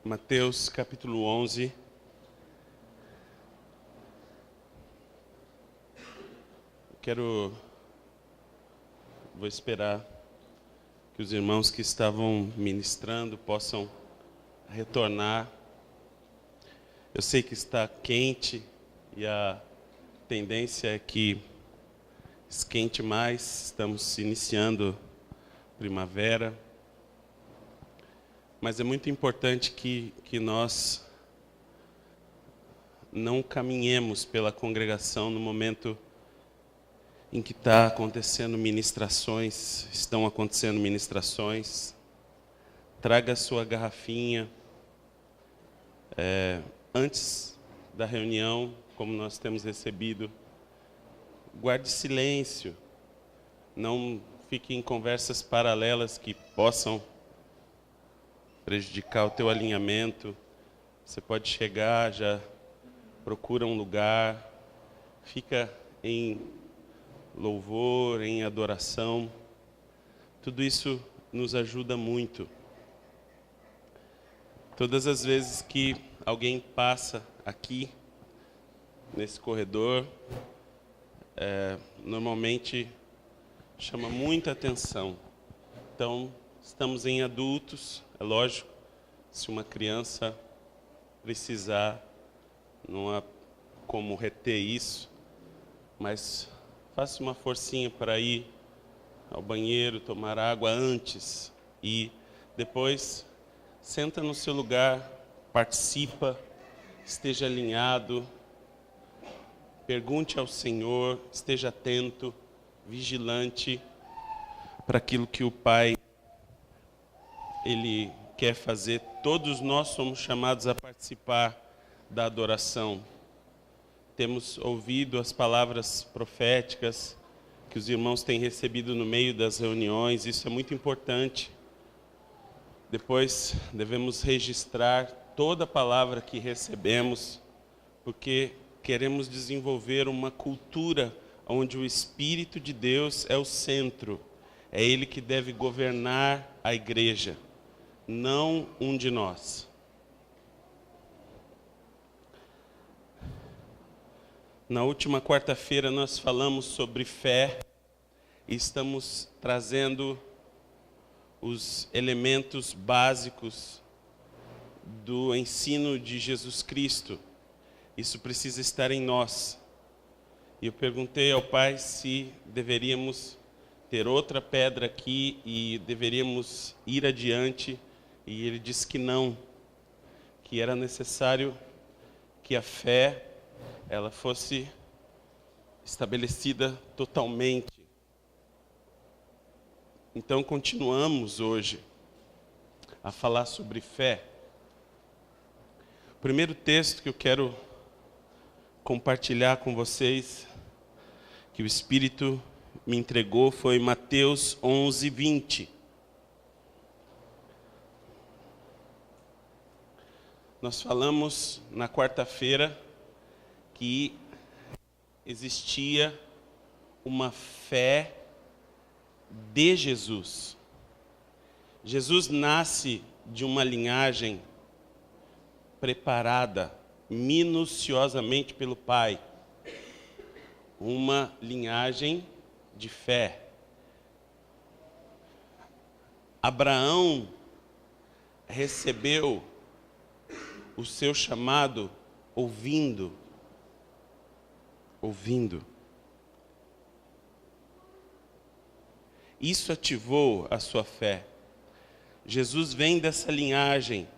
Mateus capítulo 11. Vou esperar que os irmãos que estavam ministrando possam retornar. Eu sei que está quente e a tendência é que esquente mais. Estamos iniciando primavera. Mas é muito importante que nós não caminhemos pela congregação no momento em que estão acontecendo ministrações. Traga a sua garrafinha. Antes da reunião, como nós temos recebido, guarde silêncio. Não fique em conversas paralelas que possam prejudicar o teu alinhamento. Você pode chegar, já procura um lugar, fica em louvor, em adoração. Tudo isso nos ajuda muito. Todas as vezes que alguém passa aqui, nesse corredor, normalmente chama muita atenção. Então, estamos em adultos, é lógico, se uma criança precisar, não há como reter isso, mas faça uma forcinha para ir ao banheiro, tomar água antes e depois senta no seu lugar, participa, esteja alinhado, pergunte ao Senhor, esteja atento, vigilante para aquilo que o Pai Ele quer fazer. Todos nós somos chamados a participar da adoração. Temos ouvido as palavras proféticas que os irmãos têm recebido no meio das reuniões. Isso é muito importante. Depois devemos registrar toda a palavra que recebemos, porque queremos desenvolver uma cultura onde o Espírito de Deus é o centro. É Ele que deve governar a igreja, não um de nós. Na última quarta-feira nós falamos sobre fé e estamos trazendo os elementos básicos do ensino de Jesus Cristo. Isso precisa estar em nós. E eu perguntei ao Pai se deveríamos ter outra pedra aqui e deveríamos ir adiante. E Ele disse que não, que era necessário que a fé ela fosse estabelecida totalmente. Então continuamos hoje a falar sobre fé. O primeiro texto que eu quero compartilhar com vocês, que o Espírito me entregou, foi Mateus 11, 20. Nós falamos na quarta-feira que existia uma fé de Jesus. Jesus nasce de uma linhagem preparada minuciosamente pelo Pai. Uma linhagem de fé. Abraão recebeu o seu chamado ouvindo. Isso ativou a sua fé. Jesus vem dessa linhagem,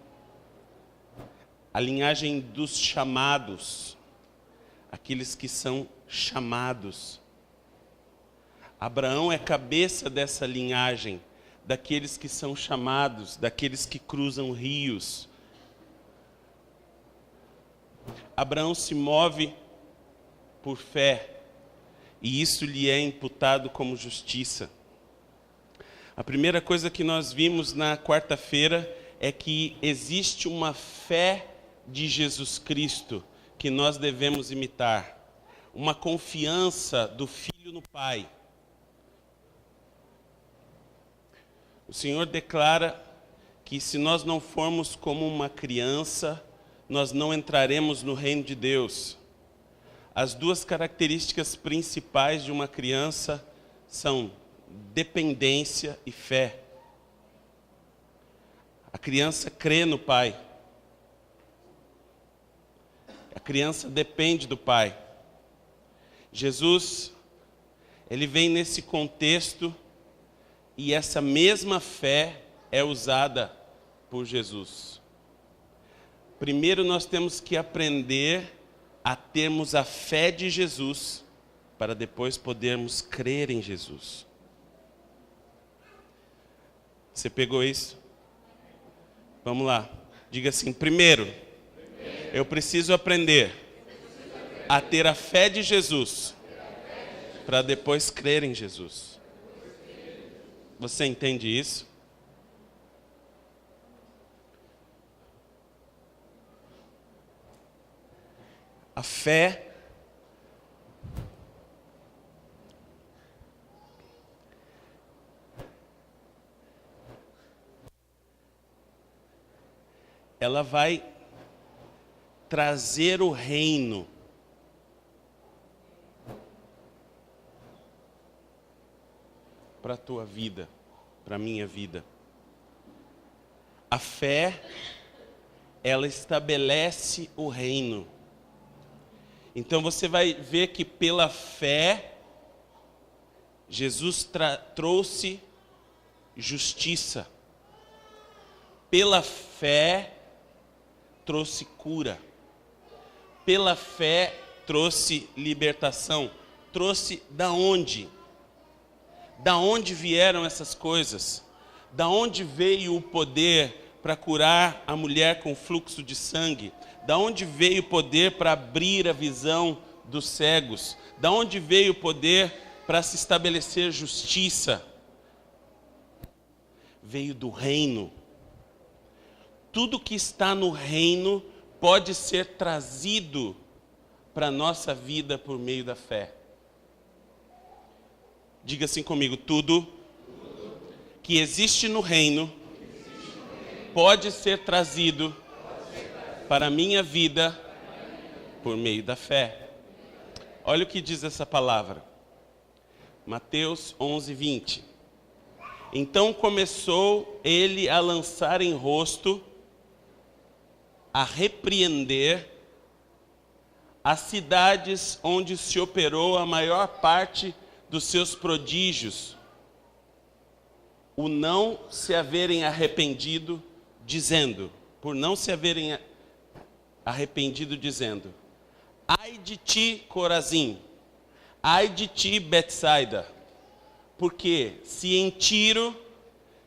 a linhagem dos chamados, aqueles que são chamados. Abraão é cabeça dessa linhagem, daqueles que são chamados, daqueles que cruzam rios. Abraão se move por fé, e isso lhe é imputado como justiça. A primeira coisa que nós vimos na quarta-feira é que existe uma fé de Jesus Cristo que nós devemos imitar. Uma confiança do Filho no Pai. O Senhor declara que se nós não formos como uma criança, nós não entraremos no reino de Deus. As duas características principais de uma criança são dependência e fé. A criança crê no pai. A criança depende do pai. Jesus, ele vem nesse contexto e essa mesma fé é usada por Jesus. Primeiro nós temos que aprender a termos a fé de Jesus, para depois podermos crer em Jesus. Você pegou isso? Vamos lá. Diga assim, primeiro, eu preciso aprender a ter a fé de Jesus, para depois crer em Jesus. Você entende isso? A fé ela vai trazer o reino para a tua vida, para a minha vida. A fé, ela estabelece o reino. Então você vai ver que pela fé, Jesus trouxe justiça. Pela fé, trouxe cura. Pela fé, trouxe libertação. Trouxe da onde? Da onde vieram essas coisas? Da onde veio o poder para curar a mulher com fluxo de sangue? Da onde veio o poder para abrir a visão dos cegos? Da onde veio o poder para se estabelecer justiça? Veio do reino. Tudo que está no reino pode ser trazido para a nossa vida por meio da fé. Diga assim comigo, tudo que existe no reino pode ser trazido para a minha vida por meio da fé. Olha o que diz essa palavra. Mateus 11:20. Então começou ele a lançar em rosto, a repreender as cidades onde se operou a maior parte dos seus prodígios, o não se haverem arrependido, dizendo, por não se haverem arrependido, dizendo, ai de ti, Corazim, ai de ti, Betsaida, porque se em Tiro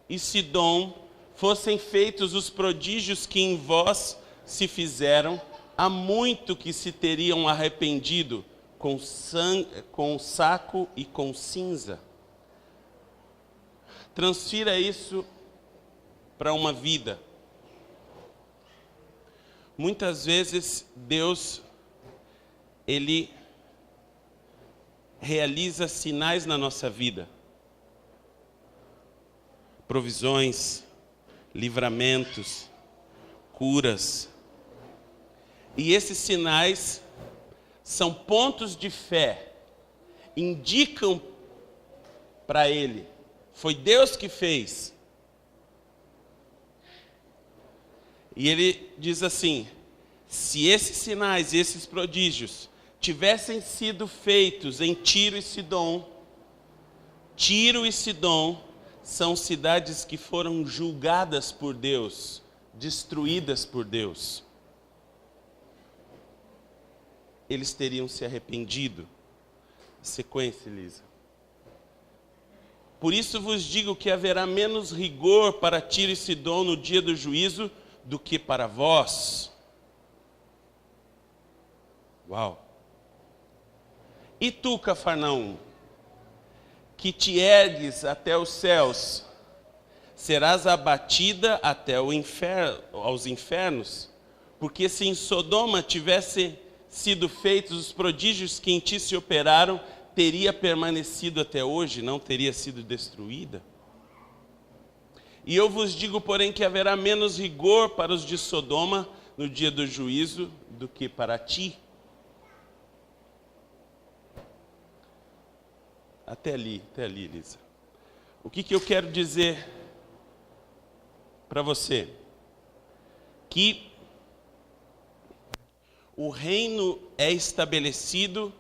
e Sidom fossem feitos os prodígios que em vós se fizeram, há muito que se teriam arrependido com saco e com cinza. Transfira isso para uma vida. Muitas vezes Deus, ele realiza sinais na nossa vida. Provisões, livramentos, curas. E esses sinais são pontos de fé, indicam para ele, foi Deus que fez. E ele diz assim, se esses sinais e esses prodígios tivessem sido feitos em Tiro e Sidom são cidades que foram julgadas por Deus, destruídas por Deus. Eles teriam se arrependido. Sequência, Elisa. Por isso vos digo que haverá menos rigor para Tiro e Sidom no dia do juízo do que para vós. Uau! E tu, Cafarnaum, que te ergues até os céus, serás abatida até aos infernos, porque se em Sodoma tivesse sido feitos os prodígios que em ti se operaram, teria permanecido até hoje, não teria sido destruída. E eu vos digo, porém, que haverá menos rigor para os de Sodoma no dia do juízo do que para ti. Até ali, Elisa. O que eu quero dizer para você? Que o reino é estabelecido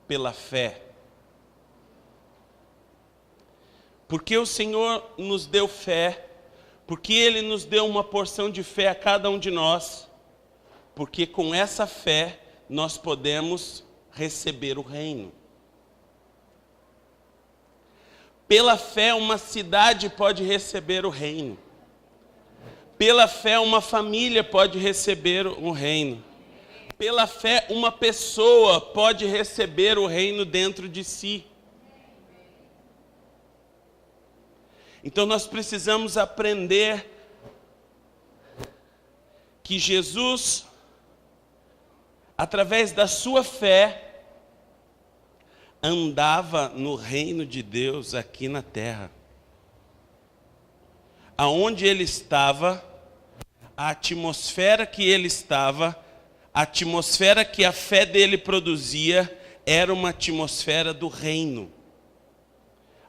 pela fé. Porque o Senhor nos deu fé, porque Ele nos deu uma porção de fé a cada um de nós, porque com essa fé nós podemos receber o reino. Pela fé uma cidade pode receber o reino. Pela fé uma família pode receber o reino. Pela fé uma pessoa pode receber o reino dentro de si. Então nós precisamos aprender que Jesus, através da sua fé, andava no reino de Deus aqui na terra. Aonde ele estava, a atmosfera que ele estava, a atmosfera que a fé dele produzia, era uma atmosfera do reino.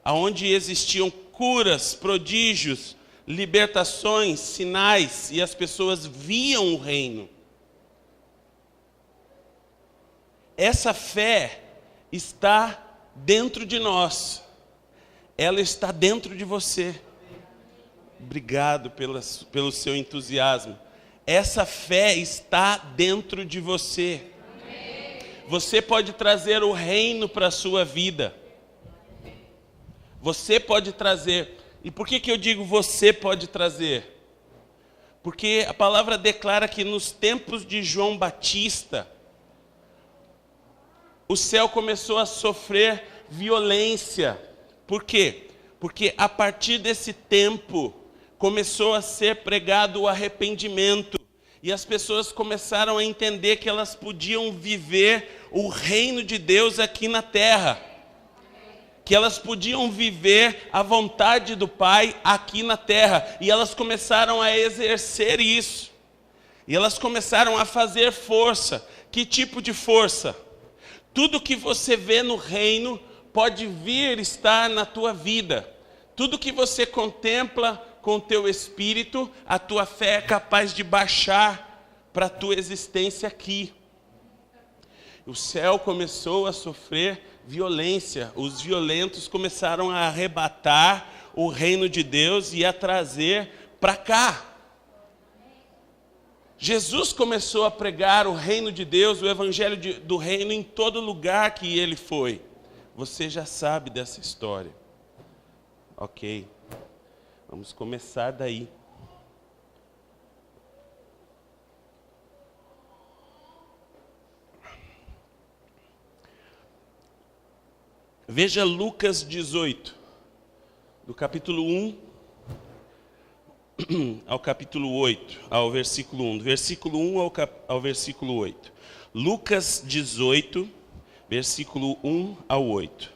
Aonde existiam curas, prodígios, libertações, sinais, e as pessoas viam o reino. Essa fé está dentro de nós. Ela está dentro de você. Obrigado pelo seu entusiasmo. Essa fé está dentro de você. Você pode trazer o reino para a sua vida. Você pode trazer. E por que eu digo você pode trazer? Porque a palavra declara que nos tempos de João Batista, o céu começou a sofrer violência. Por quê? Porque a partir desse tempo começou a ser pregado o arrependimento. E as pessoas começaram a entender que elas podiam viver o reino de Deus aqui na terra. Que elas podiam viver a vontade do Pai aqui na terra. E elas começaram a exercer isso. E elas começaram a fazer força. Que tipo de força? Tudo que você vê no reino pode vir estar na tua vida. Tudo que você contempla com o teu espírito, a tua fé é capaz de baixar para a tua existência aqui. O céu começou a sofrer violência. Os violentos começaram a arrebatar o reino de Deus e a trazer para cá. Jesus começou a pregar o reino de Deus, o evangelho do reino em todo lugar que ele foi. Você já sabe dessa história. Ok. Vamos começar daí. Veja Lucas 18, do capítulo 1 ao capítulo 8, ao versículo 1. Do versículo 1 ao versículo 8. Lucas 18, versículo 1 ao 8.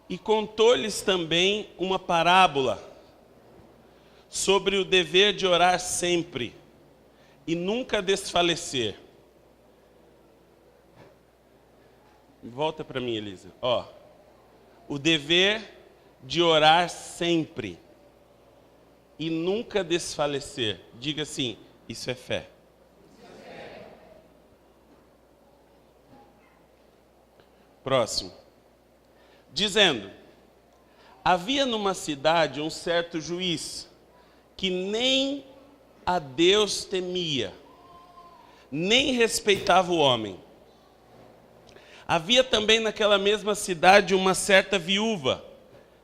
E contou-lhes também uma parábola sobre o dever de orar sempre e nunca desfalecer. Volta para mim, Elisa. O dever de orar sempre e nunca desfalecer. Diga assim, isso é fé. Próximo. Dizendo, havia numa cidade um certo juiz que nem a Deus temia, nem respeitava o homem. Havia também naquela mesma cidade uma certa viúva,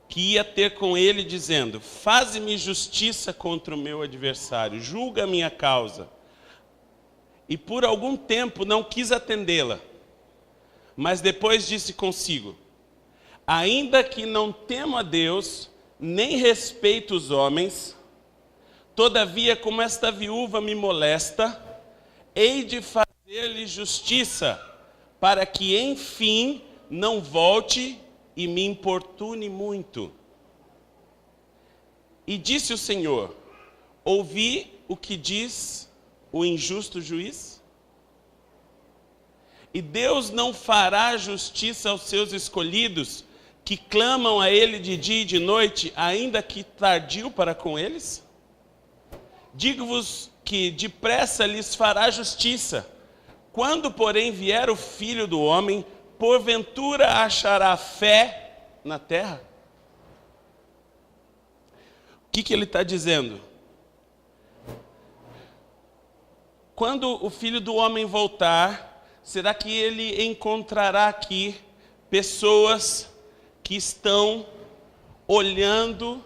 que ia ter com ele dizendo, faze-me justiça contra o meu adversário, julga a minha causa. E por algum tempo não quis atendê-la, mas depois disse consigo, ainda que não temo a Deus, nem respeito os homens, todavia, como esta viúva me molesta, hei de fazer-lhe justiça, para que enfim não volte e me importune muito. E disse o Senhor: ouvi o que diz o injusto juiz? E Deus não fará justiça aos seus escolhidos, que clamam a Ele de dia e de noite, ainda que tardio para com eles? Digo-vos que depressa lhes fará justiça. Quando, porém, vier o Filho do Homem, porventura achará fé na terra? O que ele está dizendo? Quando o Filho do Homem voltar, será que ele encontrará aqui pessoas que estão olhando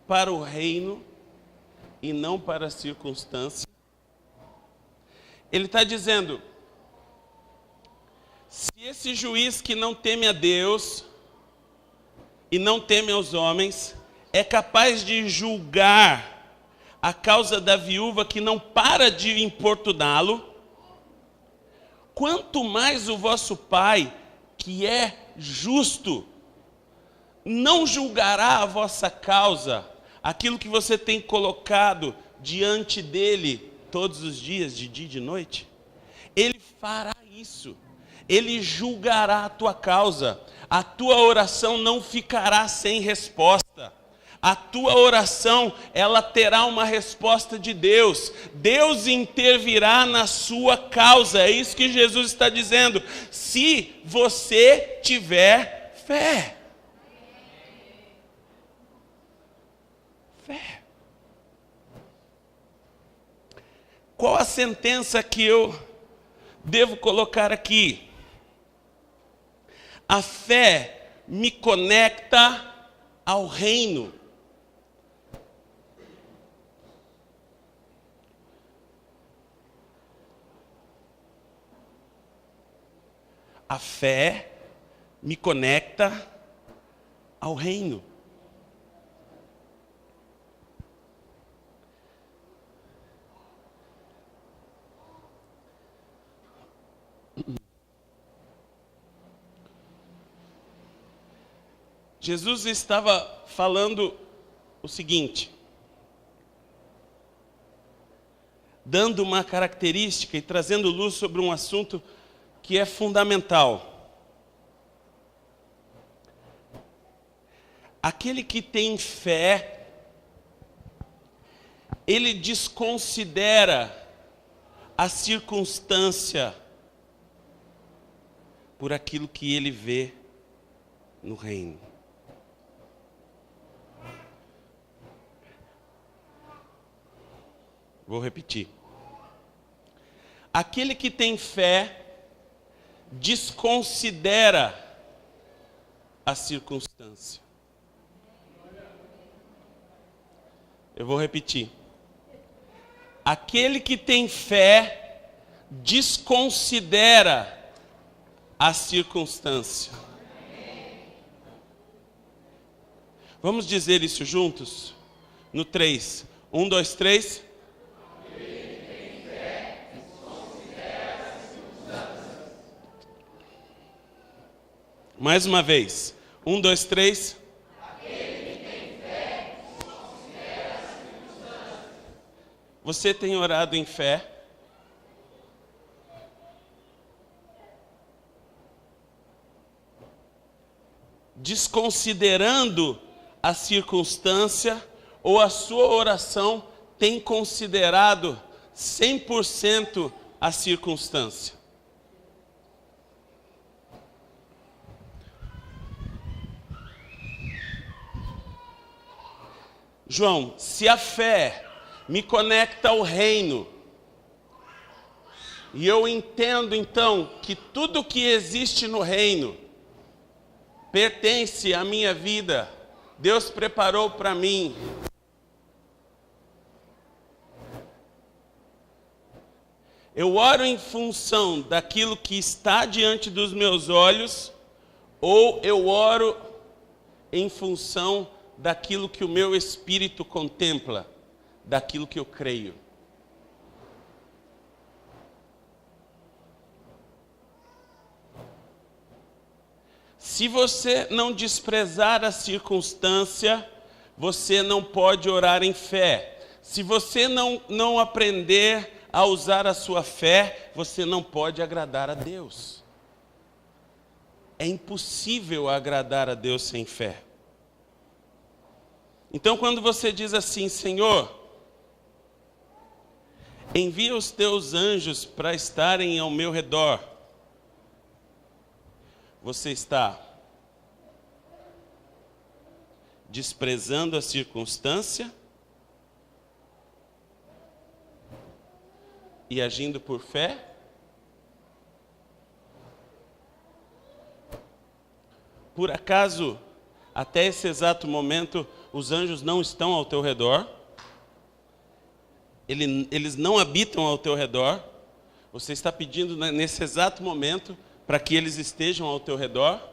para o reino e não para a circunstância? Ele está dizendo, se esse juiz que não teme a Deus e não teme aos homens, é capaz de julgar a causa da viúva que não para de importuná-lo, quanto mais o vosso Pai, que é justo, não julgará a vossa causa, aquilo que você tem colocado diante dele todos os dias, de dia e de noite? Ele fará isso. Ele julgará a tua causa. A tua oração não ficará sem resposta. A tua oração, ela terá uma resposta de Deus. Deus intervirá na sua causa. É isso que Jesus está dizendo. Se você tiver fé. Fé. Qual a sentença que eu devo colocar aqui? A fé me conecta ao reino. A fé me conecta ao reino. Jesus estava falando o seguinte, dando uma característica e trazendo luz sobre um assunto que é fundamental. Aquele que tem fé, ele desconsidera a circunstância por aquilo que ele vê no reino. Vou repetir. Aquele que tem fé desconsidera a circunstância. Eu vou repetir. Aquele que tem fé desconsidera a circunstância. Vamos dizer isso juntos? No 3. 1, 2, 3. Mais uma vez. 1, 2, 3. Aquele que tem fé considera as circunstâncias. Você tem orado em fé? Desconsiderando a circunstância, ou a sua oração tem considerado 100% a circunstância? João, se a fé me conecta ao reino, e eu entendo então que tudo que existe no reino pertence à minha vida, Deus preparou para mim. Eu oro em função daquilo que está diante dos meus olhos, ou eu oro em função daquilo que o meu espírito contempla, daquilo que eu creio? Se você não desprezar a circunstância, você não pode orar em fé. Se você não aprender a usar a sua fé, você não pode agradar a Deus. É impossível agradar a Deus sem fé. Então, quando você diz assim, Senhor, envia os teus anjos para estarem ao meu redor, você está desprezando a circunstância e agindo por fé? Por acaso, até esse exato momento, os anjos não estão ao teu redor? Eles não habitam ao teu redor? Você está pedindo nesse exato momento para que eles estejam ao teu redor?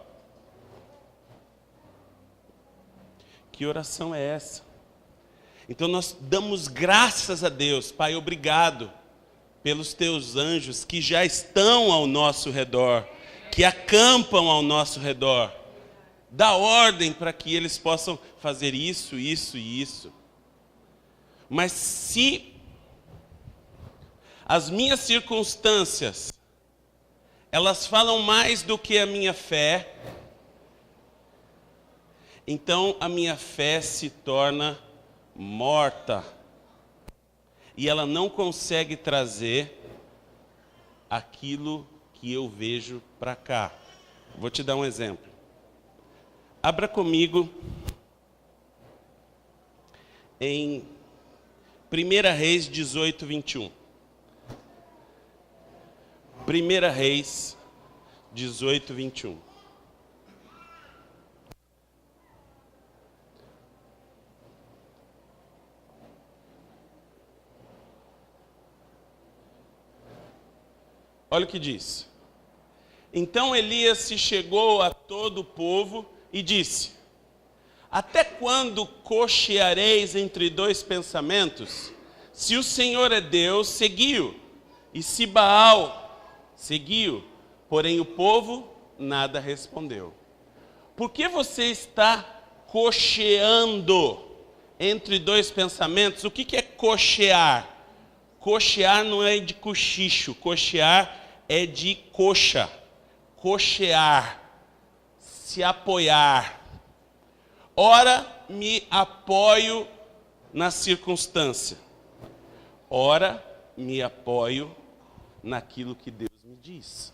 Que oração é essa? Então nós damos graças a Deus, Pai, obrigado pelos teus anjos que já estão ao nosso redor, que acampam ao nosso redor. Dá ordem para que eles possam fazer isso, isso e isso. Mas se as minhas circunstâncias, elas falam mais do que a minha fé, então a minha fé se torna morta. E ela não consegue trazer aquilo que eu vejo para cá. Vou te dar um exemplo. Abra comigo em 1 Reis 18, 21. 1 Reis 18, 21. Olha o que diz. Então Elias se chegou a todo o povo e disse: até quando cocheareis entre dois pensamentos? Se o Senhor é Deus, segui-o, e se Baal, segui-o. Porém o povo nada respondeu. Por que você está cocheando entre dois pensamentos? O que é cochear? Cochear não é de cochicho, cochear é de coxa, cochear, se apoiar. Ora me apoio na circunstância, ora me apoio naquilo que Deus me diz.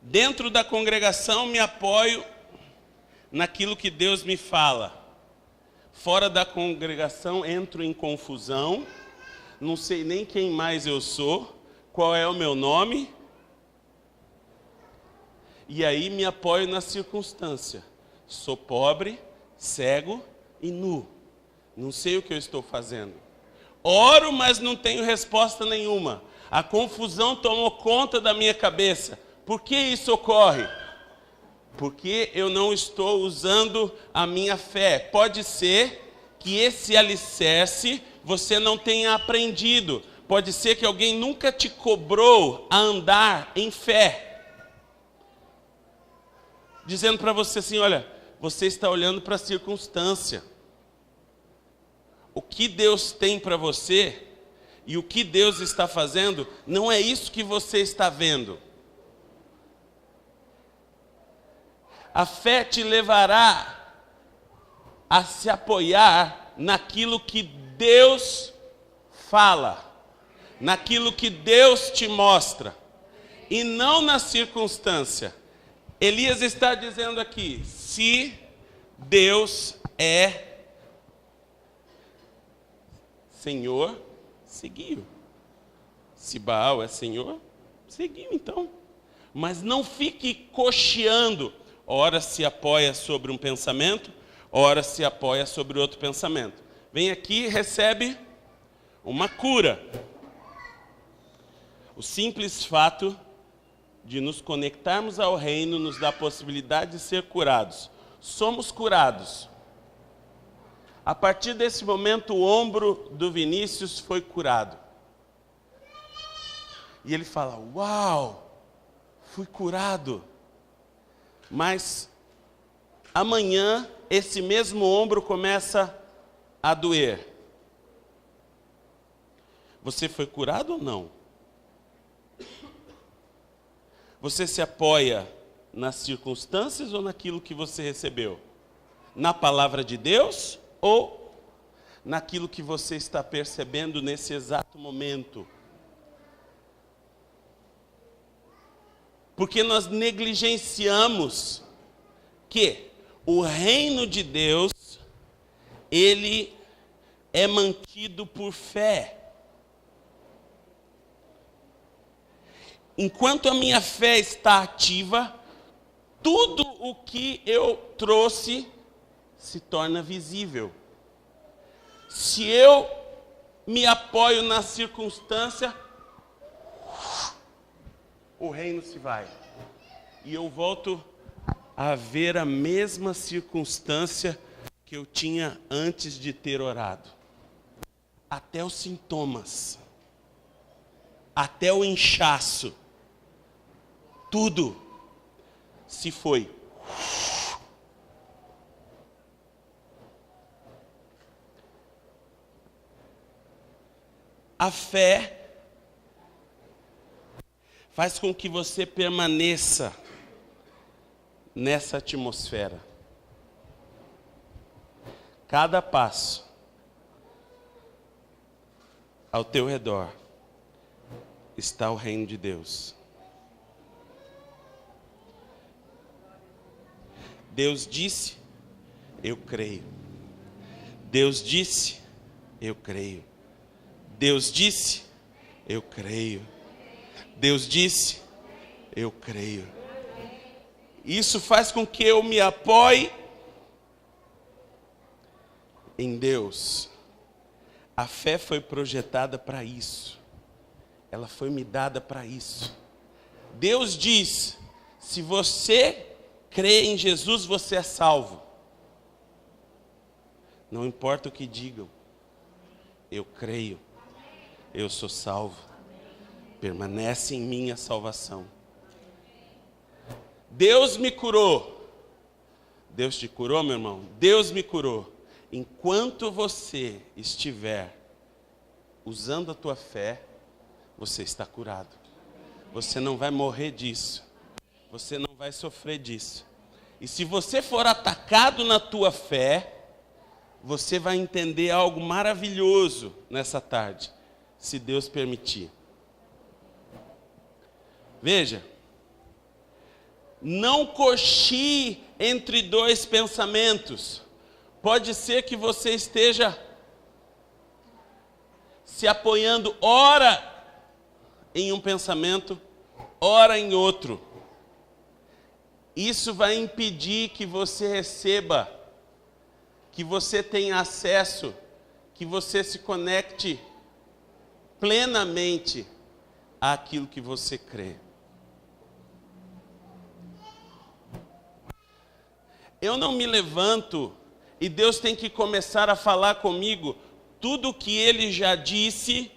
Dentro da congregação me apoio naquilo que Deus me fala. Fora da congregação entro em confusão, não sei nem quem mais eu sou, qual é o meu nome, e aí me apoio na circunstância. Sou pobre, cego e nu. Não sei o que eu estou fazendo. Oro, mas não tenho resposta nenhuma. A confusão tomou conta da minha cabeça. Por que isso ocorre? Porque eu não estou usando a minha fé. Pode ser que esse alicerce você não tenha aprendido. Pode ser que alguém nunca te cobrou a andar em fé. Dizendo para você assim, olha, você está olhando para a circunstância. O que Deus tem para você e o que Deus está fazendo, não é isso que você está vendo. A fé te levará a se apoiar naquilo que Deus fala, naquilo que Deus te mostra, e não na circunstância. Elias está dizendo aqui, se Deus é Senhor, seguiu. Se Baal é Senhor, seguiu então. Mas não fique cocheando. Ora se apoia sobre um pensamento, ora se apoia sobre outro pensamento. Vem aqui e recebe uma cura. O simples fato de nos conectarmos ao reino nos dá a possibilidade de ser curados. Somos curados. A partir desse momento, o ombro do Vinícius foi curado. E ele fala, uau, fui curado. Mas amanhã esse mesmo ombro começa a doer. Você foi curado ou não? Você se apoia nas circunstâncias ou naquilo que você recebeu? Na palavra de Deus ou naquilo que você está percebendo nesse exato momento? Porque nós negligenciamos que o reino de Deus, ele é mantido por fé. Enquanto a minha fé está ativa, tudo o que eu trouxe se torna visível. Se eu me apoio na circunstância, o reino se vai. E eu volto a ver a mesma circunstância que eu tinha antes de ter orado. Até os sintomas, até o inchaço, tudo se foi. A fé faz com que você permaneça nessa atmosfera. Cada passo ao teu redor está o reino de Deus. Deus disse, eu creio. Deus disse, eu creio. Deus disse, eu creio. Deus disse, eu creio. Isso faz com que eu me apoie em Deus. A fé foi projetada para isso. Ela foi me dada para isso. Deus diz, se você crê em Jesus, você é salvo. Não importa o que digam. Eu creio. Eu sou salvo. Permanece em mim a salvação. Deus me curou. Deus te curou, meu irmão? Deus me curou. Enquanto você estiver usando a tua fé, você está curado. Você não vai morrer disso. Você não vai sofrer disso. E se você for atacado na tua fé, você vai entender algo maravilhoso nessa tarde, se Deus permitir. Veja, não cochie entre dois pensamentos. Pode ser que você esteja se apoiando ora em um pensamento, ora em outro. Isso vai impedir que você receba, que você tenha acesso, que você se conecte plenamente àquilo que você crê. Eu não me levanto e Deus tem que começar a falar comigo tudo o que Ele já disse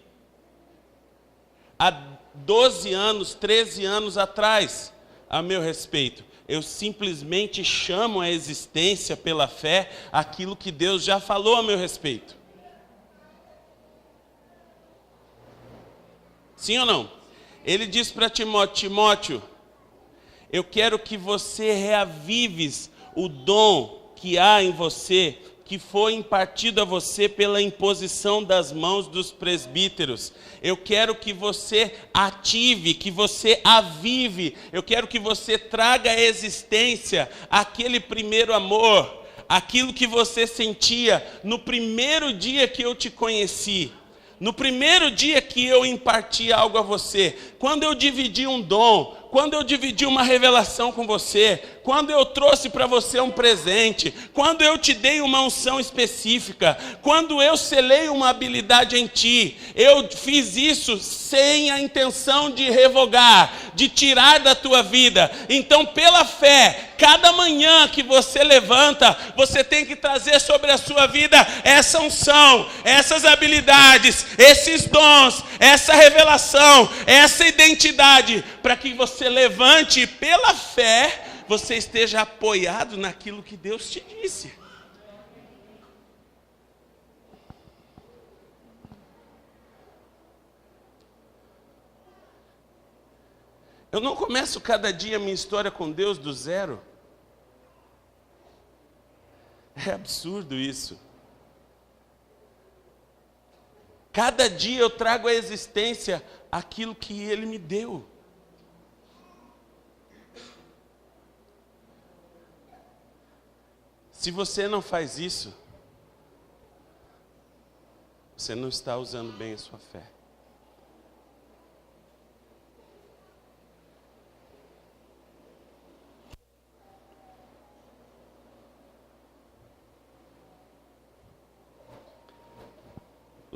há 12 anos, 13 anos atrás a meu respeito. Eu simplesmente chamo à existência pela fé aquilo que Deus já falou a meu respeito. Sim ou não? Ele diz para Timóteo, Timóteo, eu quero que você reavives o dom que há em você, que foi impartido a você pela imposição das mãos dos presbíteros. Eu quero que você ative, que você avive. Eu quero que você traga à existência aquele primeiro amor, aquilo que você sentia no primeiro dia que eu te conheci. No primeiro dia que eu imparti algo a você, quando eu dividi um dom, quando eu dividi uma revelação com você, quando eu trouxe para você um presente, quando eu te dei uma unção específica, quando eu selei uma habilidade em ti, eu fiz isso sem a intenção de revogar, de tirar da tua vida. Então, pela fé, cada manhã que você levanta, você tem que trazer sobre a sua vida essa unção, essas habilidades, esses dons, essa revelação, essa identidade, para que você levante e pela fé você esteja apoiado naquilo que Deus te disse. Eu não começo cada dia a minha história com Deus do zero. É absurdo isso. Cada dia eu trago à existência aquilo que Ele me deu. Se você não faz isso, você não está usando bem a sua fé.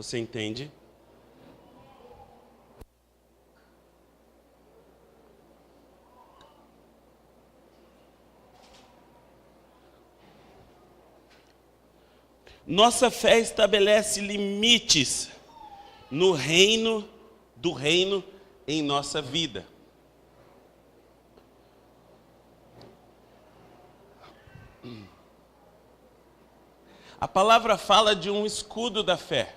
Você entende? Nossa fé estabelece limites no reino do reino em nossa vida. A palavra fala de um escudo da fé.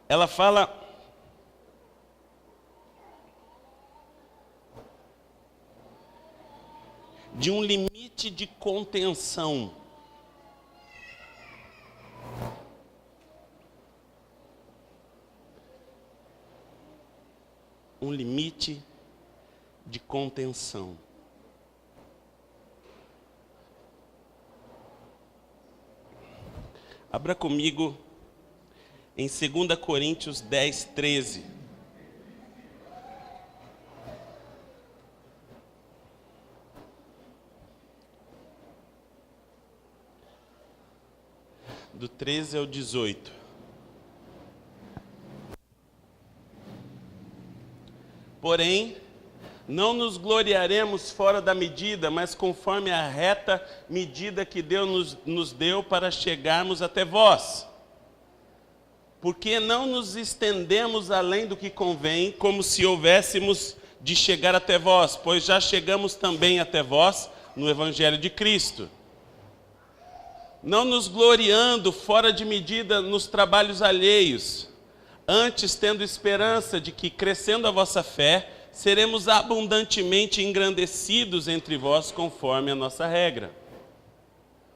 Ela fala de um limite de contenção. Um limite de contenção. Abra comigo em 2 Coríntios 10, 13. Do 13 ao 18. Porém, não nos gloriaremos fora da medida, mas conforme a reta medida que Deus nos deu para chegarmos até vós. Porque não nos estendemos além do que convém, como se houvéssemos de chegar até vós, pois já chegamos também até vós no Evangelho de Cristo. Não nos gloriando fora de medida nos trabalhos alheios, antes tendo esperança de que, crescendo a vossa fé, seremos abundantemente engrandecidos entre vós, conforme a nossa regra.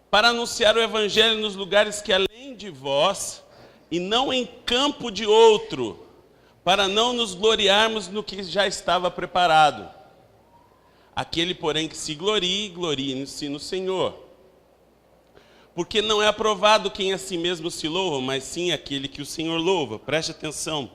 Para anunciar o Evangelho nos lugares que além de vós, e não em campo de outro, para não nos gloriarmos no que já estava preparado. Aquele, porém, que se glorie, glorie-se no Senhor. Porque não é aprovado quem a si mesmo se louva, mas sim aquele que o Senhor louva. Preste atenção.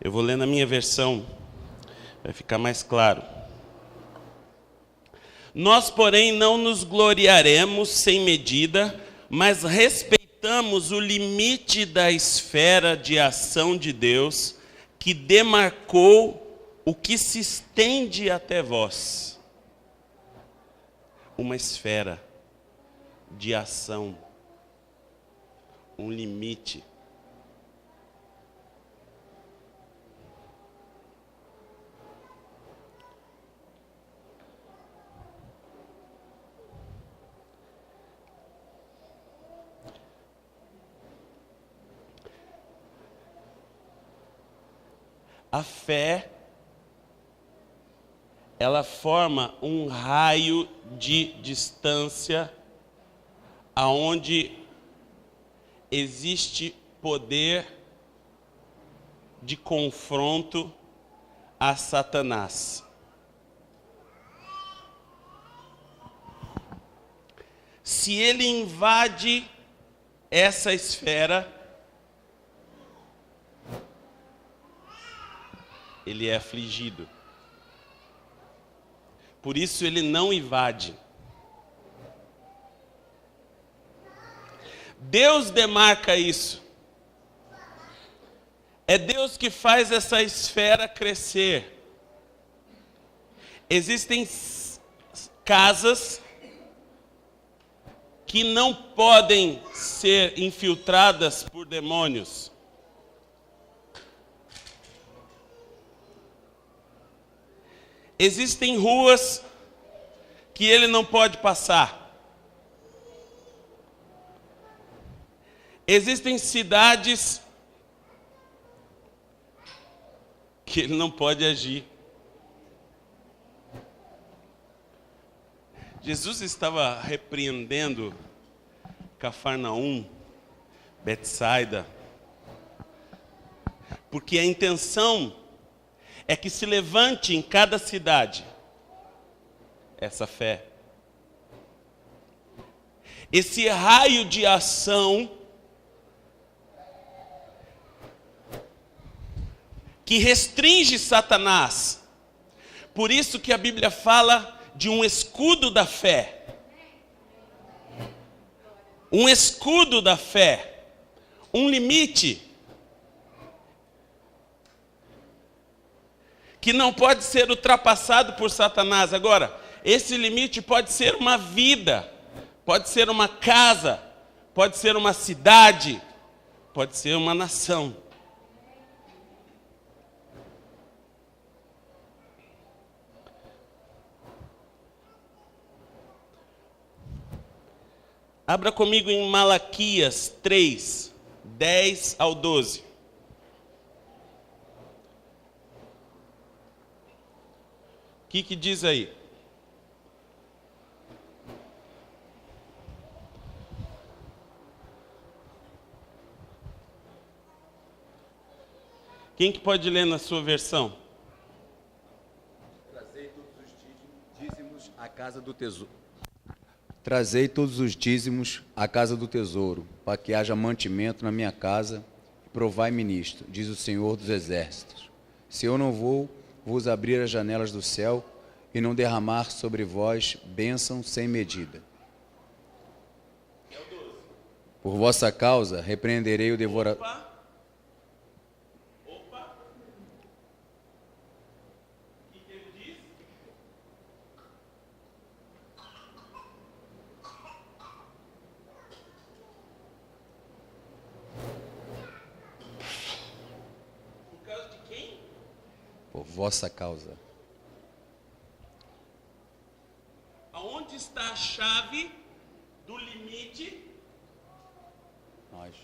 Eu vou ler na minha versão, vai ficar mais claro. Nós, porém, não nos gloriaremos sem medida, mas respeitamos o limite da esfera de ação de Deus, que demarcou o que se estende até vós. Uma esfera de ação, um limite. A fé, ela forma um raio de distância aonde existe poder de confronto a Satanás. Se ele invade essa esfera, ele é afligido. Por isso ele não invade. Deus demarca isso. É Deus que faz essa esfera crescer. Existem casas que não podem ser infiltradas por demônios. Existem ruas que ele não pode passar. Existem cidades que ele não pode agir. Jesus estava repreendendo Cafarnaum, Betsaida, porque a intenção é que se levante em cada cidade essa fé. Esse raio de ação que restringe Satanás. Por isso que a Bíblia fala de um escudo da fé. Um escudo da fé. Um limite que não pode ser ultrapassado por Satanás. Agora, esse limite pode ser uma vida, pode ser uma casa, pode ser uma cidade, pode ser uma nação. Abra comigo em Malaquias 3, 10 ao 12. O que diz aí? Quem que pode ler na sua versão? Trazei todos os dízimos à casa do tesouro. Trazei todos os dízimos à casa do tesouro, para que haja mantimento na minha casa, e provai-me nisto, diz o Senhor dos Exércitos. Se eu não vou vos abrir as janelas do céu e não derramar sobre vós bênção sem medida. Por vossa causa repreenderei o devorador. Opa. O que ele diz? Por causa de quem? Por vossa causa. Aonde está a chave do limite? Nós.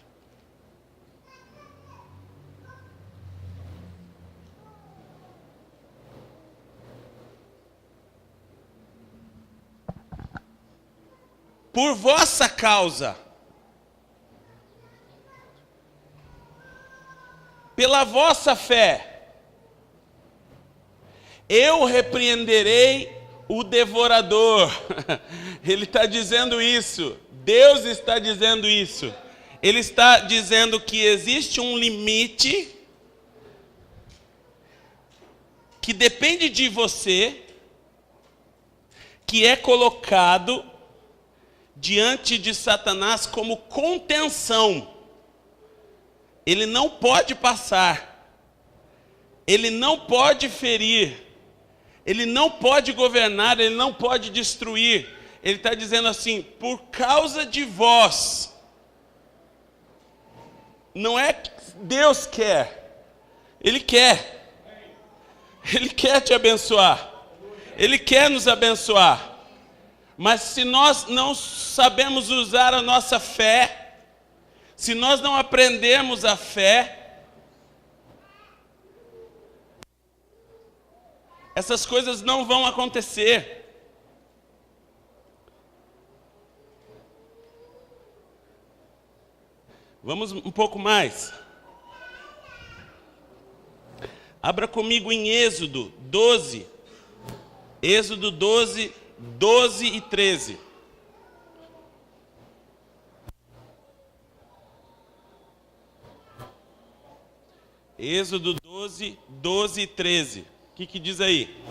Por vossa causa. Pela vossa fé. Eu repreenderei o devorador. Ele está dizendo isso. Deus está dizendo isso. Ele está dizendo que existe um limite que depende de você, que é colocado diante de Satanás como contenção. Ele não pode passar. Ele não pode ferir. Ele não pode governar, ele não pode destruir. Ele está dizendo assim, por causa de vós. Não é que Deus quer. Ele quer. Ele quer te abençoar. Ele quer nos abençoar. Mas se nós não sabemos usar a nossa fé, se nós não aprendemos a fé, essas coisas não vão acontecer. Vamos um pouco mais. Abra comigo em Êxodo 12. Êxodo 12, 12 e 13. Êxodo 12. 12, 12 e 13. O que diz aí?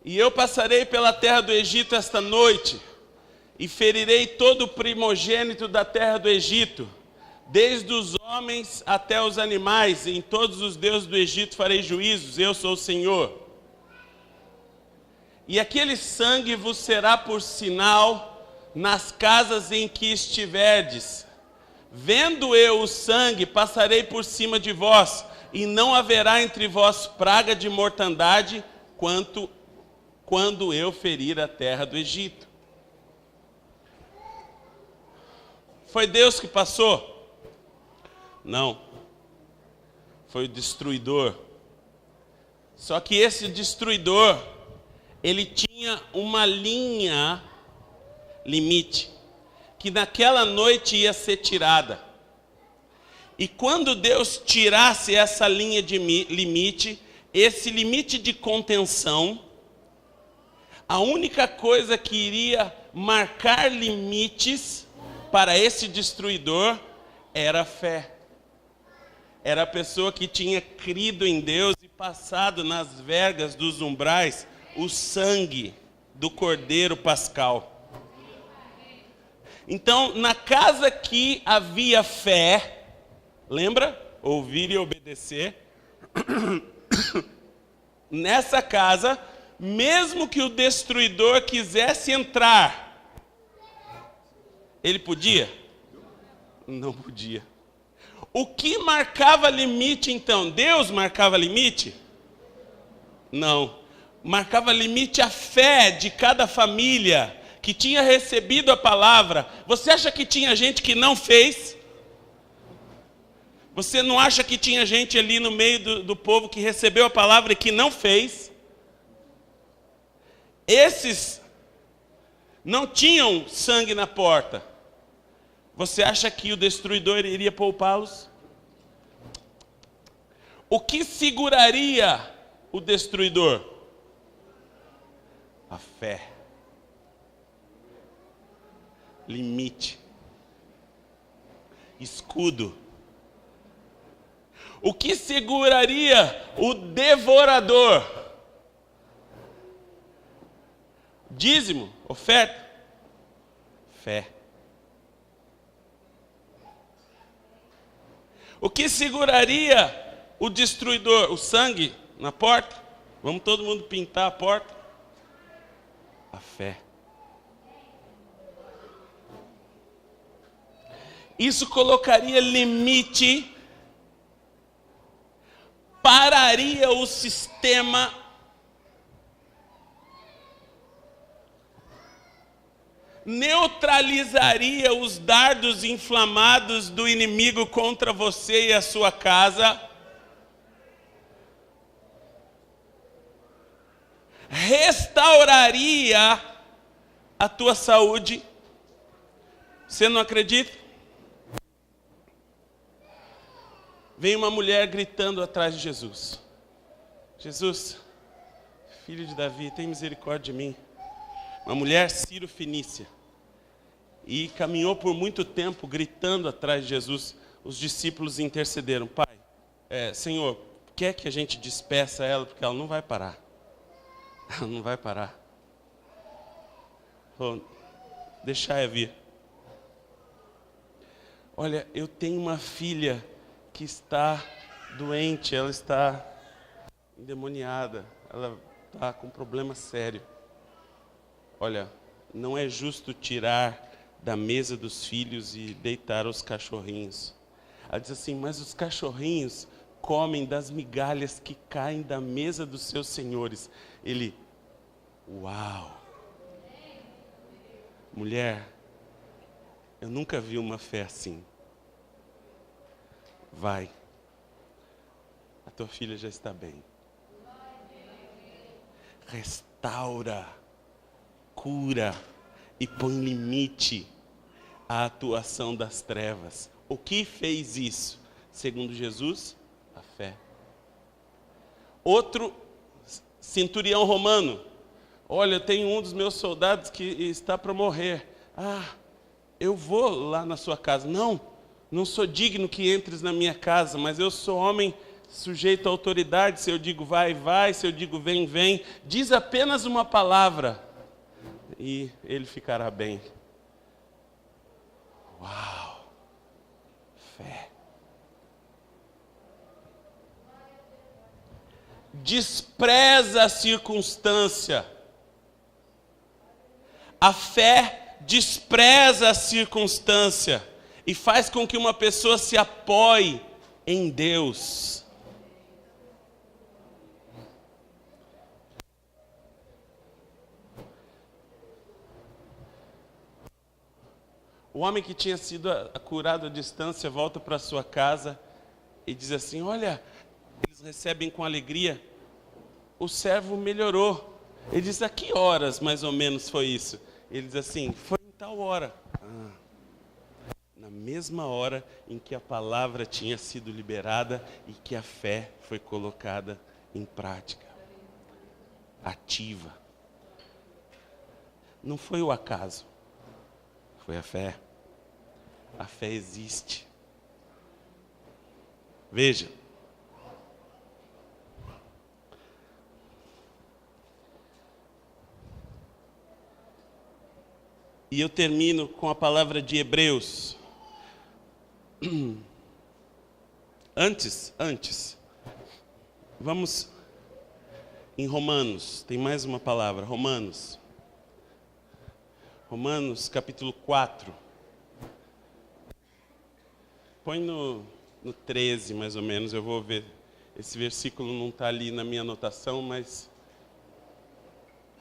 E eu passarei pela terra do Egito esta noite, e ferirei todo o primogênito da terra do Egito, desde os homens até os animais, e em todos os deuses do Egito farei juízos, eu sou o Senhor. E aquele sangue vos será por sinal nas casas em que estiverdes. Vendo eu o sangue, passarei por cima de vós, e não haverá entre vós praga de mortandade, quando eu ferir a terra do Egito. Foi Deus que passou? Não. Foi o destruidor. Só que esse destruidor, ele tinha uma linha limite, que naquela noite ia ser tirada. E quando Deus tirasse essa linha de limite, esse limite de contenção, a única coisa que iria marcar limites para esse destruidor era a fé. Era a pessoa que tinha crido em Deus e passado nas vergas dos umbrais o sangue do Cordeiro Pascal. Então, na casa que havia fé, lembra? Ouvir e obedecer. Nessa casa, mesmo que o destruidor quisesse entrar, ele podia? Não podia. O que marcava limite então? Deus marcava limite? Não. Marcava limite a fé de cada família que tinha recebido a palavra. Você acha que tinha gente que não fez? Você não acha que tinha gente ali no meio do povo que recebeu a palavra e que não fez? Esses não tinham sangue na porta. Você acha que o destruidor iria poupá-los? O que seguraria o destruidor? A fé. Limite. Escudo. O que seguraria o devorador? Dízimo, oferta, fé. O que seguraria o destruidor? O sangue na porta? Vamos todo mundo pintar a porta? A fé. Isso colocaria limite, pararia o sistema, neutralizaria os dardos inflamados do inimigo contra você e a sua casa, restauraria a tua saúde. Você não acredita? Vem uma mulher gritando atrás de Jesus. Jesus, filho de Davi, tem misericórdia de mim. Uma mulher sírio-fenícia. E caminhou por muito tempo gritando atrás de Jesus. Os discípulos intercederam. Pai, Senhor, quer que a gente despeça ela? Porque ela não vai parar. Ela não vai parar. Deixa ela vir. Olha, eu tenho uma filha que está doente, ela está endemoniada, ela está com um problema sério. Olha, não é justo tirar da mesa dos filhos e deitar os cachorrinhos. Ela diz assim, mas os cachorrinhos comem das migalhas que caem da mesa dos seus senhores. Ele, uau! Mulher, eu nunca vi uma fé assim. Vai, a tua filha já está bem. Restaura, cura e põe limite à atuação das trevas. O que fez isso? Segundo Jesus, a fé. Outro centurião romano. Olha, eu tenho um dos meus soldados que está para morrer. Eu vou lá na sua casa. Não, Não sou digno que entres na minha casa, mas eu sou homem sujeito à autoridade. Se eu digo vai, vai. Se eu digo vem, vem. Diz apenas uma palavra e ele ficará bem. Uau! Fé. Despreza a circunstância. A fé despreza a circunstância e faz com que uma pessoa se apoie em Deus. O homem que tinha sido curado à distância volta para sua casa e diz assim: olha, eles recebem com alegria, o servo melhorou. Ele diz: a que horas mais ou menos foi isso? Ele diz assim: foi em tal hora. Na mesma hora em que a palavra tinha sido liberada e que a fé foi colocada em prática, ativa. Não foi o acaso, foi a fé. A fé existe. Veja. E eu termino com a palavra de Hebreus. Antes, vamos em Romanos, tem mais uma palavra, Romanos capítulo 4. Põe no 13 mais ou menos, eu vou ver, esse versículo não está ali na minha anotação, mas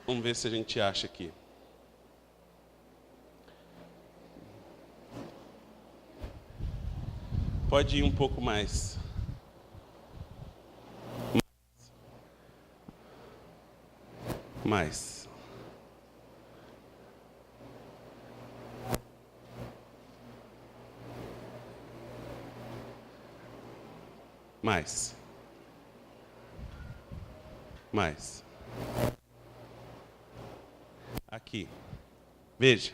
vamos ver se a gente acha aqui. Pode ir um pouco mais. Mais. Mais. Mais. Aqui. Veja.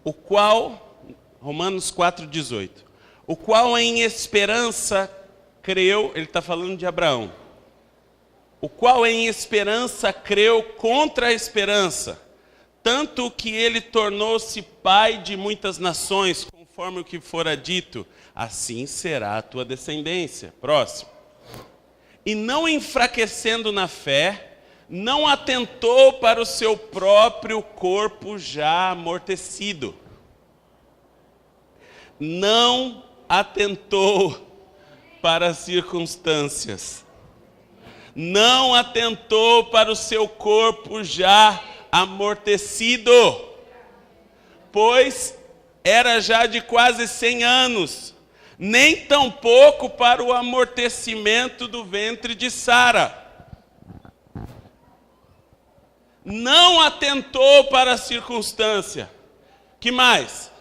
O qual, Romanos 4,18. O qual em esperança creu, ele está falando de Abraão. O qual em esperança creu contra a esperança, tanto que ele tornou-se pai de muitas nações, conforme o que fora dito, assim será a tua descendência. Próximo. E não enfraquecendo na fé, não atentou para o seu próprio corpo já amortecido. Não atentou para as circunstâncias. Não atentou para o seu corpo já amortecido, pois era já de quase 100 anos, nem tampouco para o amortecimento do ventre de Sara. Não atentou para a circunstância. Que mais?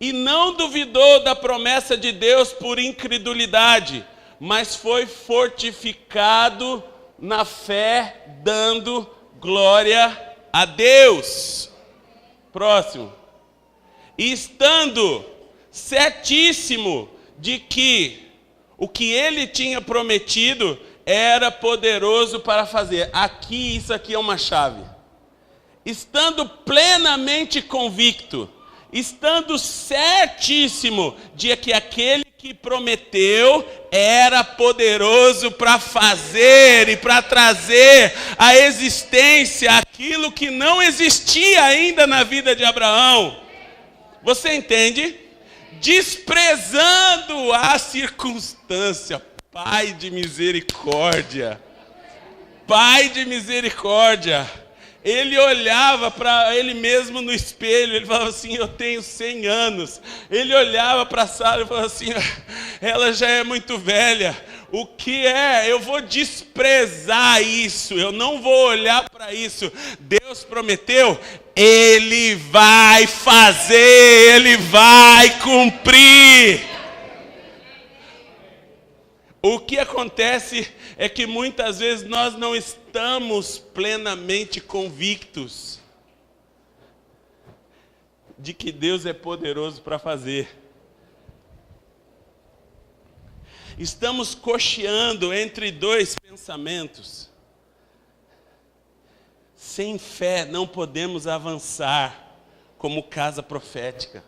E não duvidou da promessa de Deus por incredulidade, mas foi fortificado na fé, dando glória a Deus. Próximo. E estando certíssimo de que o que ele tinha prometido era poderoso para fazer. Aqui, isso aqui é uma chave. Estando plenamente convicto, estando certíssimo de que aquele que prometeu era poderoso para fazer e para trazer à existência aquilo que não existia ainda na vida de Abraão. Você entende? Desprezando a circunstância. Pai de misericórdia. Pai de misericórdia. Ele olhava para ele mesmo no espelho, ele falava assim: eu tenho 100 anos. Ele olhava para Sara e falava assim: ela já é muito velha. O que é? Eu vou desprezar isso, eu não vou olhar para isso. Deus prometeu, Ele vai fazer, Ele vai cumprir. O que acontece é que muitas vezes nós não estamos plenamente convictos de que Deus é poderoso para fazer. Estamos cocheando entre dois pensamentos. Sem fé não podemos avançar como casa profética.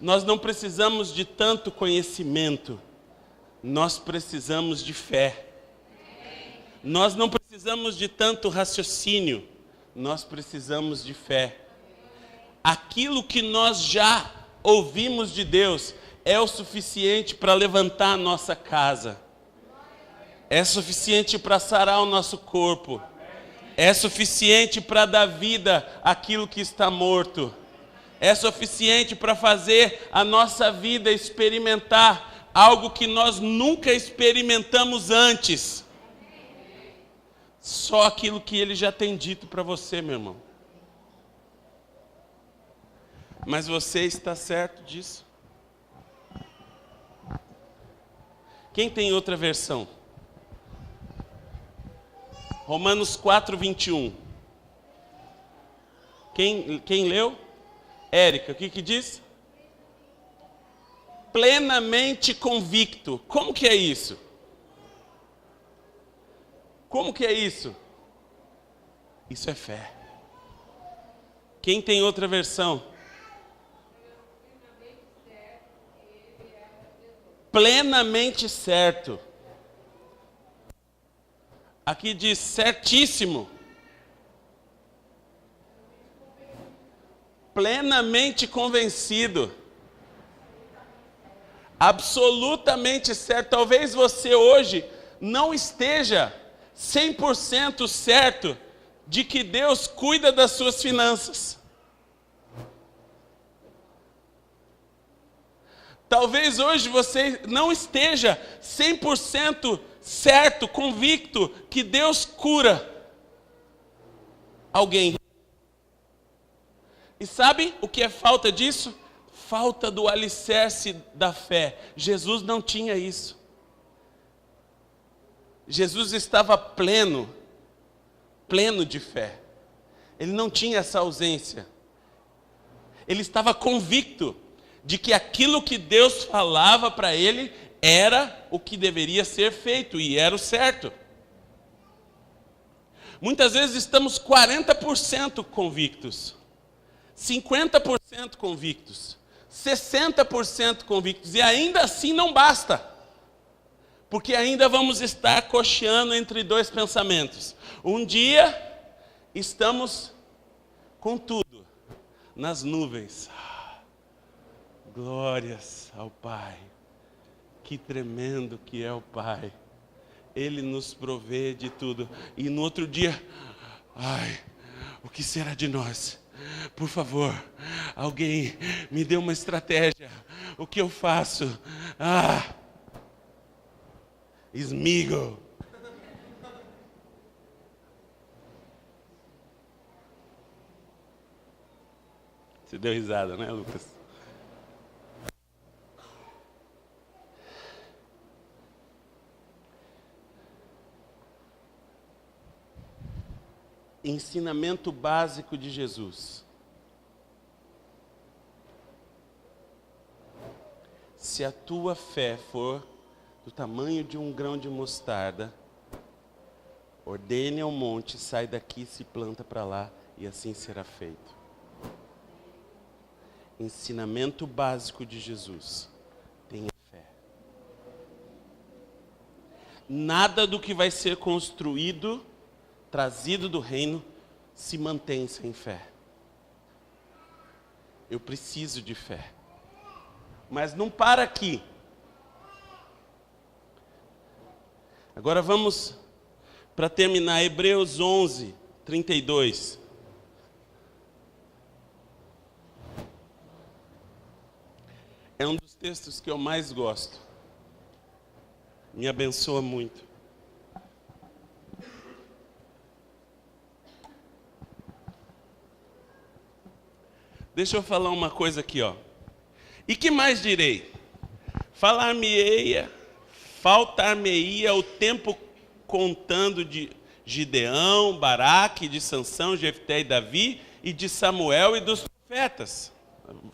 Nós não precisamos de tanto conhecimento, nós precisamos de fé. Nós não precisamos de tanto raciocínio, nós precisamos de fé. Aquilo que nós já ouvimos de Deus é o suficiente para levantar a nossa casa. É suficiente para sarar o nosso corpo. É suficiente para dar vida àquilo que está morto. É suficiente para fazer a nossa vida experimentar algo que nós nunca experimentamos antes. Só aquilo que Ele já tem dito para você, meu irmão. Mas você está certo disso? Quem tem outra versão? Romanos 4, 21. Quem leu? Érica, o que diz? Plenamente convicto. Como que é isso? Como que é isso? Isso é fé. Quem tem outra versão? Plenamente certo. Aqui diz certíssimo. Plenamente convencido. Absolutamente certo. Talvez você hoje não esteja 100% certo de que Deus cuida das suas finanças. Talvez hoje você não esteja 100% certo, convicto que Deus cura alguém. E sabe o que é falta disso? Falta do alicerce da fé. Jesus não tinha isso. Jesus estava pleno de fé. Ele não tinha essa ausência. Ele estava convicto de que aquilo que Deus falava para ele era o que deveria ser feito e era o certo. Muitas vezes estamos 40% convictos, 50% convictos, 60% convictos e ainda assim não basta, porque ainda vamos estar cocheando entre dois pensamentos. Um dia estamos com tudo nas nuvens. Glórias ao Pai. Que tremendo que é o Pai. Ele nos provê de tudo. E no outro dia, o que será de nós? Por favor, alguém me dê uma estratégia. O que eu faço? Esmigo. Você deu risada, né, Lucas? Ensinamento básico de Jesus. Se a tua fé for do tamanho de um grão de mostarda, ordene ao monte, sai daqui, se planta para lá, e assim será feito. Ensinamento básico de Jesus. Tenha fé. Nada do que vai ser construído, trazido do reino, se mantém sem fé. Eu preciso de fé. Mas não para aqui. Agora vamos para terminar, Hebreus 11, 32. É um dos textos que eu mais gosto. Me abençoa muito. Deixa eu falar uma coisa aqui, ó. E que mais direi? Faltar-me-ia o tempo contando de Gideão, Baraque, de Sansão, Jefté e Davi, e de Samuel e dos profetas.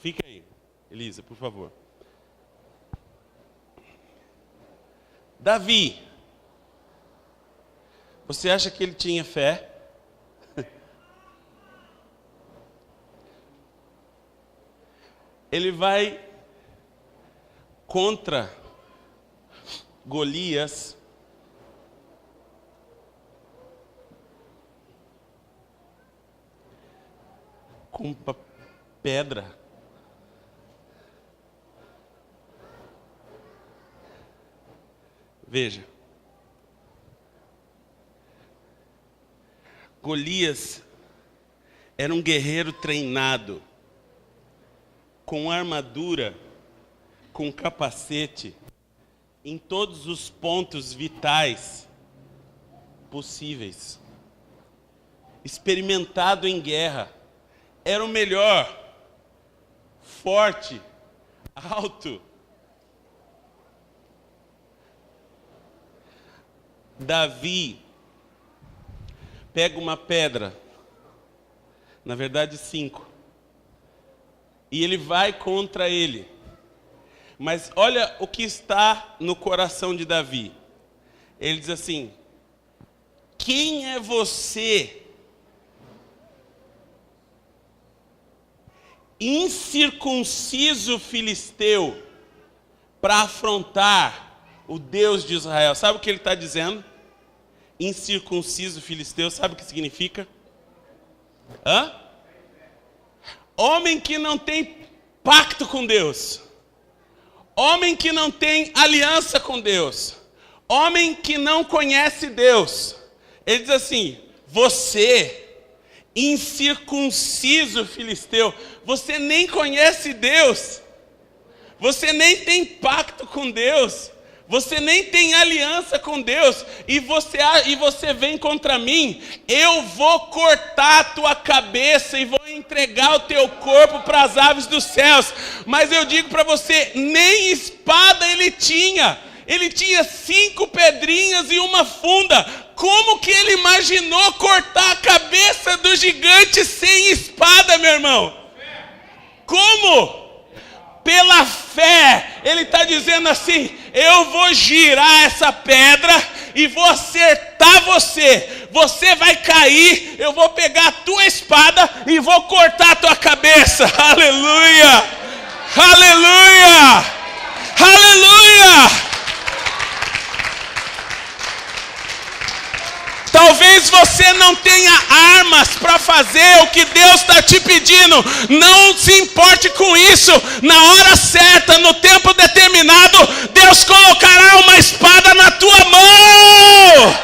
Fica aí, Elisa, por favor. Davi, você acha que ele tinha fé? Ele vai contra Golias, com uma pedra. Veja, Golias era um guerreiro treinado, com armadura, com capacete, em todos os pontos vitais possíveis. Experimentado em guerra. Era o melhor, forte, alto. Davi pega uma pedra, na verdade 5, e ele vai contra ele. Mas olha o que está no coração de Davi. Ele diz assim: quem é você, incircunciso filisteu, para afrontar o Deus de Israel? Sabe o que ele está dizendo? Incircunciso filisteu, sabe o que significa? Homem que não tem pacto com Deus, homem que não tem aliança com Deus, homem que não conhece Deus. Ele diz assim: você, incircunciso filisteu, você nem conhece Deus, você nem tem pacto com Deus, você nem tem aliança com Deus, e você vem contra mim. Eu vou cortar a tua cabeça e vou entregar o teu corpo para as aves dos céus. Mas eu digo para você, nem espada ele tinha 5 pedrinhas e uma funda. Como que ele imaginou cortar a cabeça do gigante sem espada, meu irmão? Como? Pela fé. Ele está dizendo assim: eu vou girar essa pedra e vou acertar você. Você vai cair, eu vou pegar a tua espada e vou cortar a tua cabeça. Aleluia! Aleluia! Aleluia! Talvez você não tenha armas para fazer o que Deus está te pedindo. Não se importe com isso. Na hora certa, no tempo determinado, Deus colocará uma espada na tua mão.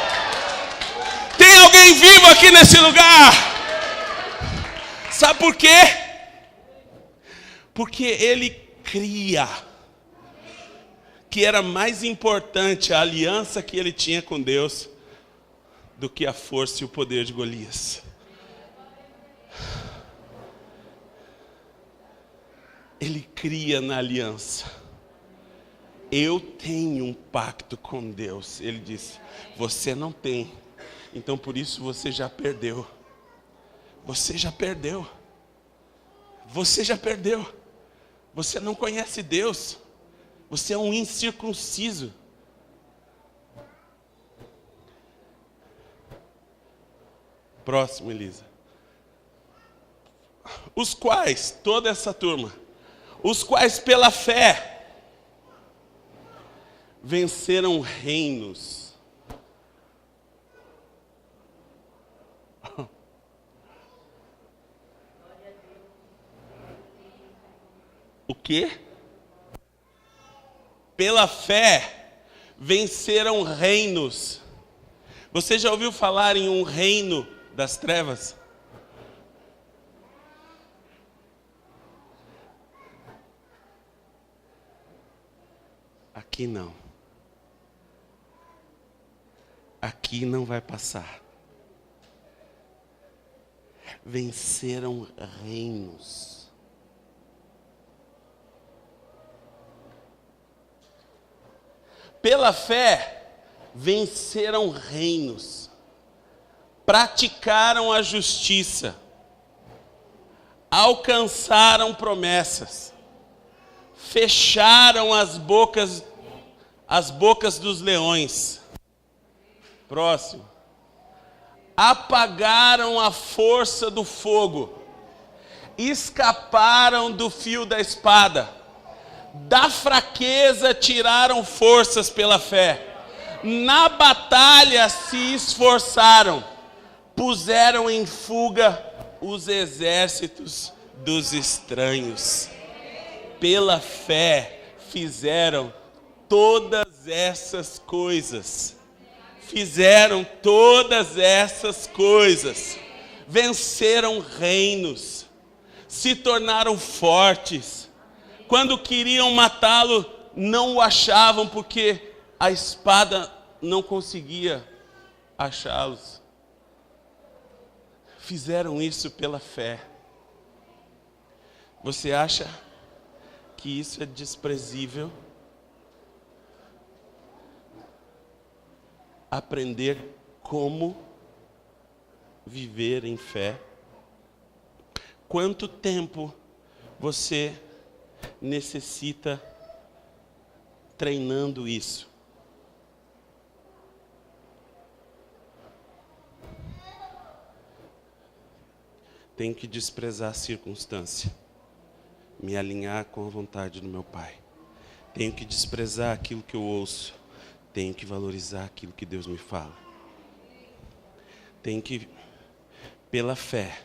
Tem alguém vivo aqui nesse lugar? Sabe por quê? Porque ele cria que era mais importante a aliança que ele tinha com Deus do que a força e o poder de Golias. Ele cria na aliança. Eu tenho um pacto com Deus. Ele disse: você não tem. Então por isso você já perdeu. Você já perdeu. Você já perdeu. Você não conhece Deus. Você é um incircunciso. Próximo, Elisa. Os quais, toda essa turma, os quais pela fé venceram reinos. O quê? Pela fé venceram reinos. Você já ouviu falar em um reino das trevas? Aqui não. Aqui não vai passar. Venceram reinos. Pela fé venceram reinos. Praticaram a justiça. alcançaram promessas, fecharam as bocas dos leões. Próximo. Apagaram a força do fogo, escaparam do fio da espada, da fraqueza tiraram forças pela fé, na batalha se esforçaram, puseram em fuga os exércitos dos estranhos. Pela fé fizeram todas essas coisas. Fizeram todas essas coisas. Venceram reinos. Se tornaram fortes. Quando queriam matá-lo, não o achavam porque a espada não conseguia achá-los. Fizeram isso pela fé. Você acha que isso é desprezível? Aprender como viver em fé. Quanto tempo você necessita treinando isso? Tenho que desprezar a circunstância, me alinhar com a vontade do meu Pai. Tenho que desprezar aquilo que eu ouço. Tenho que valorizar aquilo que Deus me fala. Tenho que, pela fé,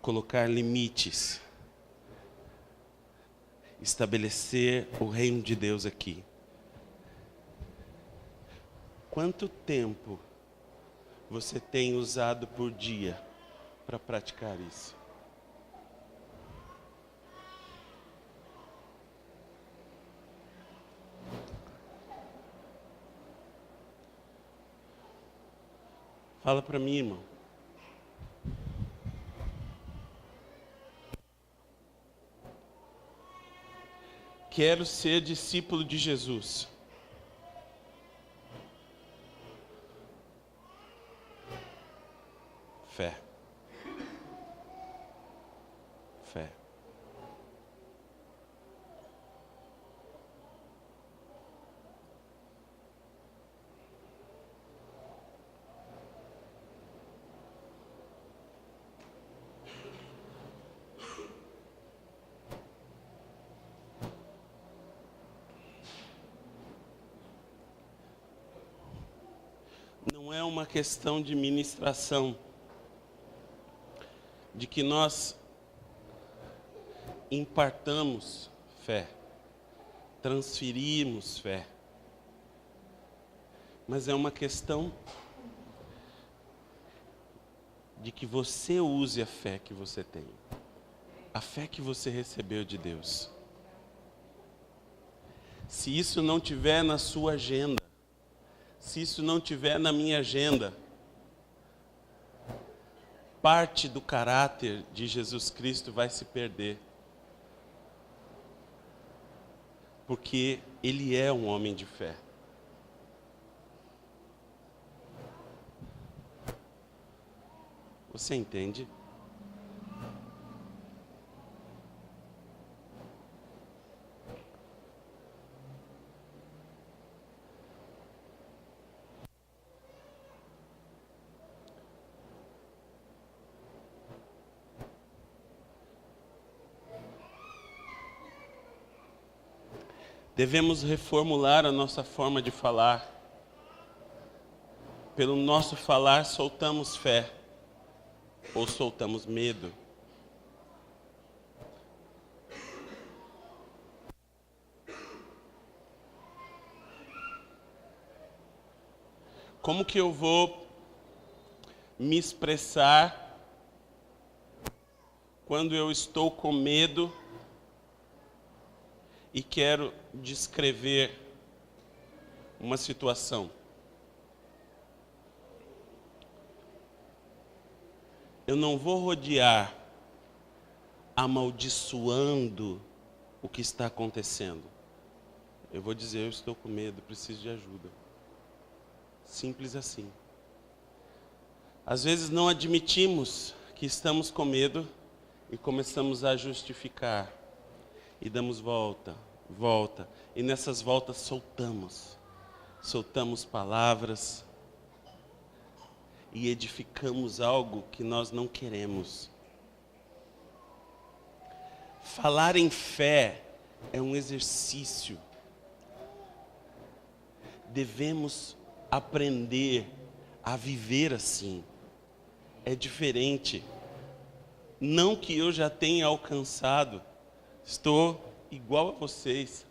colocar limites. Estabelecer o reino de Deus aqui. Quanto tempo você tem usado por dia para praticar isso? Fala para mim, irmão. Quero ser discípulo de Jesus. Fé. Fé. Não é uma questão de ministração, de que nós impartamos fé, transferimos fé, mas é uma questão de que você use a fé que você tem, a fé que você recebeu de Deus. Se isso não tiver na sua agenda, se isso não tiver na minha agenda, parte do caráter de Jesus Cristo vai se perder. Porque Ele é um homem de fé. Você entende? Devemos reformular a nossa forma de falar. Pelo nosso falar, soltamos fé ou soltamos medo. Como que eu vou me expressar quando eu estou com medo e quero descrever uma situação? Eu não vou rodear amaldiçoando o que está acontecendo. Eu vou dizer, eu estou com medo, preciso de ajuda. Simples assim. Às vezes não admitimos que estamos com medo e começamos a justificar. E damos volta, volta. E nessas voltas soltamos palavras e edificamos algo que nós não queremos. Falar em fé é um exercício. Devemos aprender a viver assim. É diferente. Não que eu já tenha alcançado. Estou igual a vocês,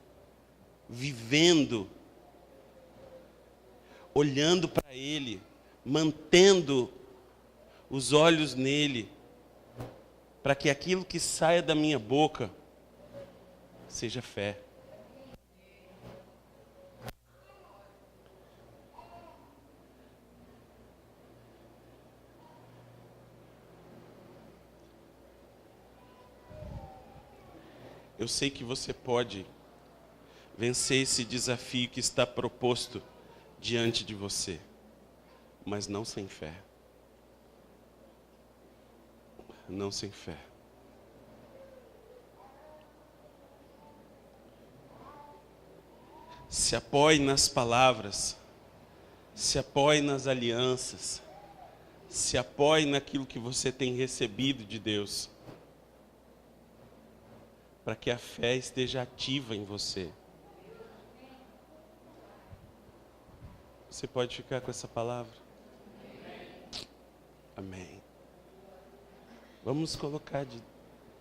vivendo, olhando para Ele, mantendo os olhos nele, para que aquilo que saia da minha boca seja fé. Eu sei que você pode vencer esse desafio que está proposto diante de você, mas não sem fé. Não sem fé. Se apoie nas palavras, se apoie nas alianças, se apoie naquilo que você tem recebido de Deus, para que a fé esteja ativa em você. Você pode ficar com essa palavra? Amém. Vamos colocar de